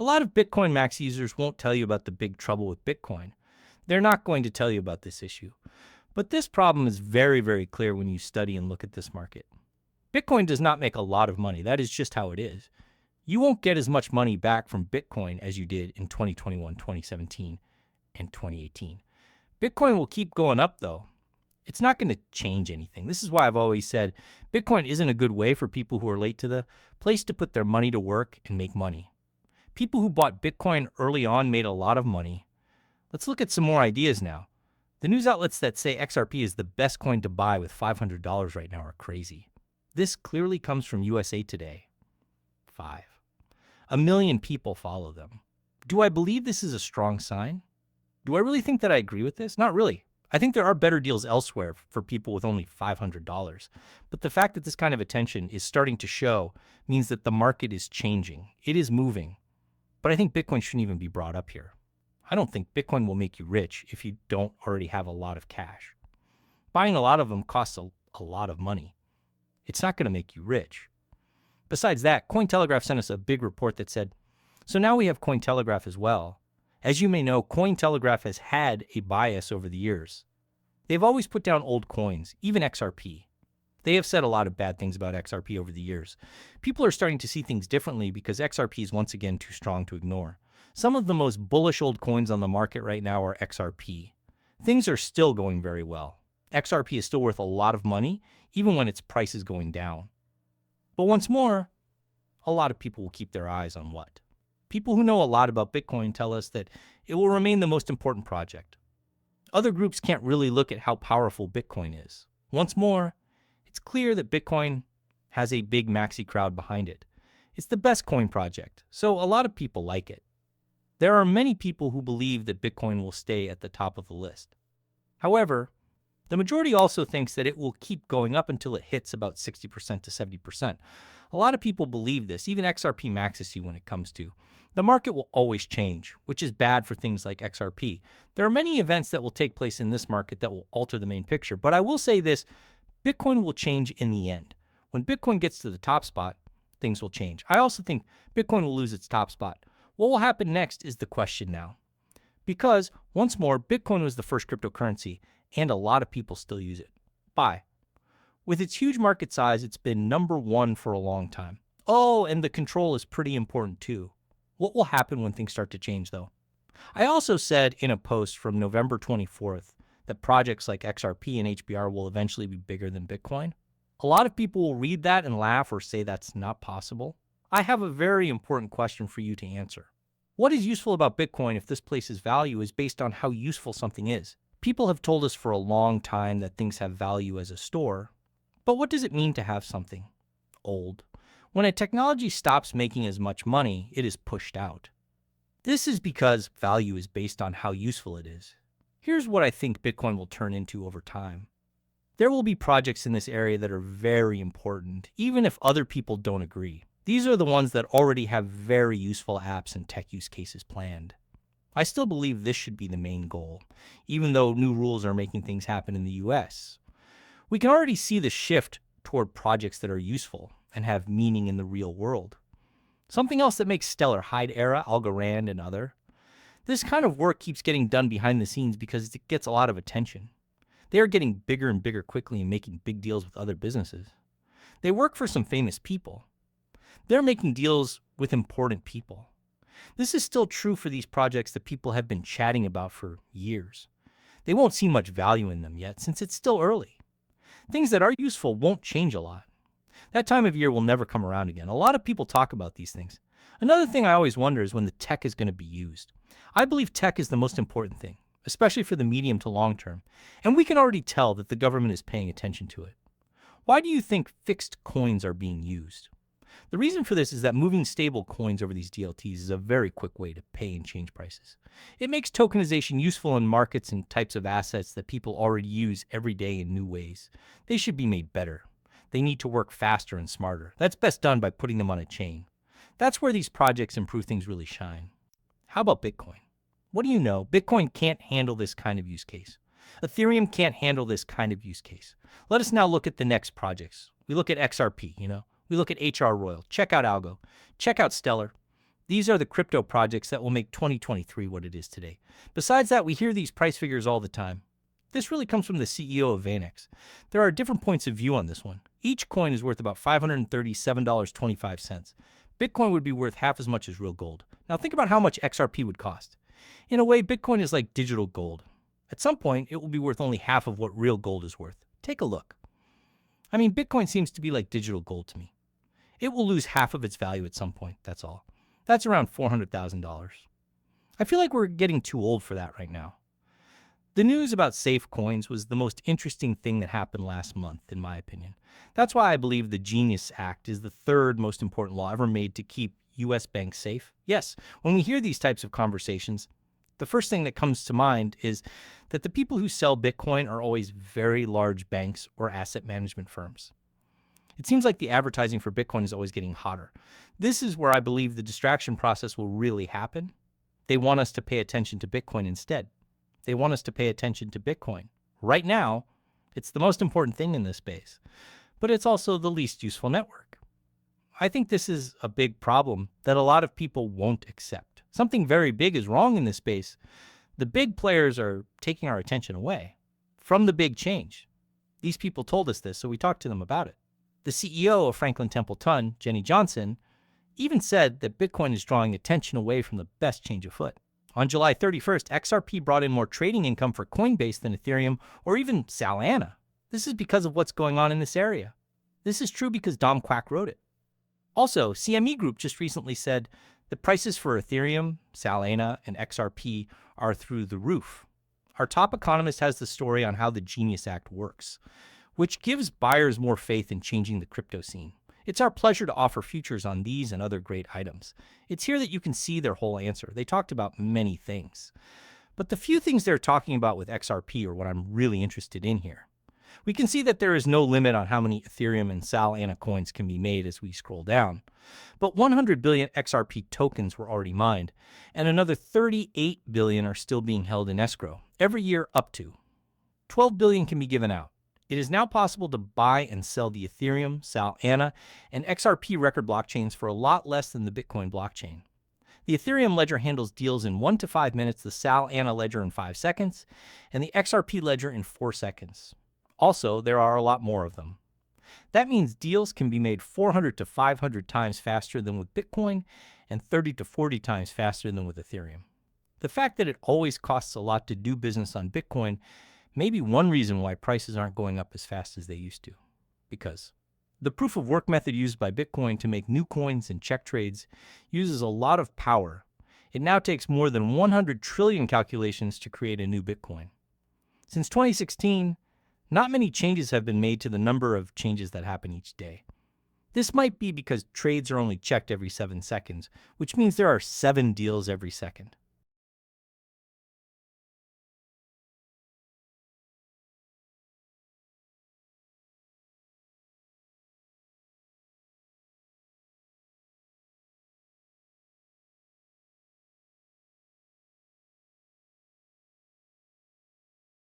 A lot of Bitcoin Max users won't tell you about the big trouble with Bitcoin. They're not going to tell you about this issue. But this problem is very, very clear when you study and look at this market. Bitcoin does not make a lot of money. That is just how it is. You won't get as much money back from Bitcoin as you did in 2021, 2017, and 2018. Bitcoin will keep going up, though. It's not going to change anything. This is why I've always said Bitcoin isn't a good way for people who are late to the place to put their money to work and make money. People who bought Bitcoin early on made a lot of money. Let's look at some more ideas now. The news outlets that say XRP is the best coin to buy with $500 right now are crazy. This clearly comes from USA Today. 5. 1 million people follow them. Do I believe this is a strong sign? Do I really think that I agree with this? Not really. I think there are better deals elsewhere for people with only $500. But the fact that this kind of attention is starting to show means that the market is changing. It is moving. But I think Bitcoin shouldn't even be brought up here. I don't think Bitcoin will make you rich if you don't already have a lot of cash. Buying a lot of them costs a lot of money. It's not going to make you rich. Besides that, Cointelegraph sent us a big report that said, so now we have Cointelegraph as well. As you may know, Cointelegraph has had a bias over the years. They've always put down old coins, even XRP. They have said a lot of bad things about XRP over the years. People are starting to see things differently because XRP is once again too strong to ignore. Some of the most bullish old coins on the market right now are XRP. Things are still going very well. XRP is still worth a lot of money, even when its price is going down. But once more, a lot of people will keep their eyes on what? People who know a lot about Bitcoin tell us that it will remain the most important project. Other groups can't really look at how powerful Bitcoin is. Once more, it's clear that Bitcoin has a big maxi crowd behind it. It's the best coin project, so a lot of people like it. There are many people who believe that Bitcoin will stay at the top of the list. However, the majority also thinks that it will keep going up until it hits about 60% to 70%. A lot of people believe this, even XRP maxes you when it comes to. The market will always change, which is bad for things like XRP. There are many events that will take place in this market that will alter the main picture, but I will say this, Bitcoin will change in the end. When Bitcoin gets to the top spot, things will change. I also think Bitcoin will lose its top spot. What will happen next is the question now. Because, once more, Bitcoin was the first cryptocurrency, and a lot of people still use it. Buy. With its huge market size, it's been number one for a long time. Oh, and the control is pretty important too. What will happen when things start to change, though? I also said in a post from November 24th that projects like XRP and HBR will eventually be bigger than Bitcoin. A lot of people will read that and laugh or say that's not possible. I have a very important question for you to answer. What is useful about Bitcoin if this place's value is based on how useful something is? People have told us for a long time that things have value as a store, but what does it mean to have something old? When a technology stops making as much money, it is pushed out. This is because value is based on how useful it is. Here's what I think Bitcoin will turn into over time. There will be projects in this area that are very important, even if other people don't agree. These are the ones that already have very useful apps and tech use cases planned. I still believe this should be the main goal, even though new rules are making things happen in the US. We can already see the shift toward projects that are useful and have meaning in the real world. Something else that makes stellar, Hide-Era, Algorand, and other. This kind of work keeps getting done behind the scenes because it gets a lot of attention. They are getting bigger and bigger quickly and making big deals with other businesses. They work for some famous people. They're making deals with important people. This is still true for these projects that people have been chatting about for years. They won't see much value in them yet since it's still early. Things that are useful won't change a lot. That time of year will never come around again. A lot of people talk about these things. Another thing I always wonder is when the tech is going to be used. I believe tech is the most important thing, especially for the medium to long term, and we can already tell that the government is paying attention to it. Why do you think fixed coins are being used? The reason for this is that moving stable coins over these DLTs is a very quick way to pay and change prices. It makes tokenization useful in markets and types of assets that people already use every day in new ways. They should be made better. They need to work faster and smarter. That's best done by putting them on a chain. That's where these projects improve things really shine. How about Bitcoin? What do you know? Bitcoin can't handle this kind of use case. Ethereum can't handle this kind of use case. Let us now look at the next projects. We look at XRP, We look at HR Royal. Check out Algo. Check out Stellar. These are the crypto projects that will make 2023 what it is today. Besides that, we hear these price figures all the time. This really comes from the CEO of X. There are different points of view on this one. Each coin is worth about $537.25. Bitcoin would be worth half as much as real gold. Now think about how much XRP would cost. In a way, Bitcoin is like digital gold. At some point, it will be worth only half of what real gold is worth. Take a look. I mean, Bitcoin seems to be like digital gold to me. It will lose half of its value at some point, that's all. That's around $400,000. I feel like we're getting too old for that right now. The news about safe coins was the most interesting thing that happened last month, in my opinion. That's why I believe the Genius Act is the third most important law ever made to keep U.S. banks safe. Yes, when we hear these types of conversations, the first thing that comes to mind is that the people who sell Bitcoin are always very large banks or asset management firms. It seems like the advertising for Bitcoin is always getting hotter. This is where I believe the distraction process will really happen. They want us to pay attention to Bitcoin instead. They want us to pay attention to Bitcoin. Right now, it's the most important thing in this space, but it's also the least useful network. I think this is a big problem that a lot of people won't accept. Something very big is wrong in this space. The big players are taking our attention away from the big change. These people told us this, so we talked to them about it. The CEO of Franklin Templeton, Jenny Johnson, even said that Bitcoin is drawing attention away from the best change afoot. On July 31st, XRP brought in more trading income for Coinbase than Ethereum or even Solana. This is because of what's going on in this area. This is true because Dom Quack wrote it. Also, CME Group just recently said that prices for Ethereum, Solana, and XRP are through the roof. Our top economist has the story on how the Genius Act works, which gives buyers more faith in changing the crypto scene. It's our pleasure to offer futures on these and other great items. It's here that you can see their whole answer. They talked about many things. But the few things they're talking about with XRP are what I'm really interested in here. We can see that there is no limit on how many Ethereum and Solana coins can be made as we scroll down. But 100 billion XRP tokens were already mined, and another 38 billion are still being held in escrow. Every year up to 12 billion can be given out. It is now possible to buy and sell the Ethereum, Solana, and XRP record blockchains for a lot less than the Bitcoin blockchain. The Ethereum ledger handles deals in 1 to 5 minutes, the Solana ledger in 5 seconds, and the XRP ledger in 4 seconds. Also, there are a lot more of them. That means deals can be made 400 to 500 times faster than with Bitcoin and 30 to 40 times faster than with Ethereum. The fact that it always costs a lot to do business on Bitcoin may be one reason why prices aren't going up as fast as they used to. Because the proof of work method used by Bitcoin to make new coins and check trades uses a lot of power. It now takes more than 100 trillion calculations to create a new Bitcoin. Since 2016, not many changes have been made to the number of changes that happen each day. This might be because trades are only checked every 7 seconds, which means there are 7 deals every second.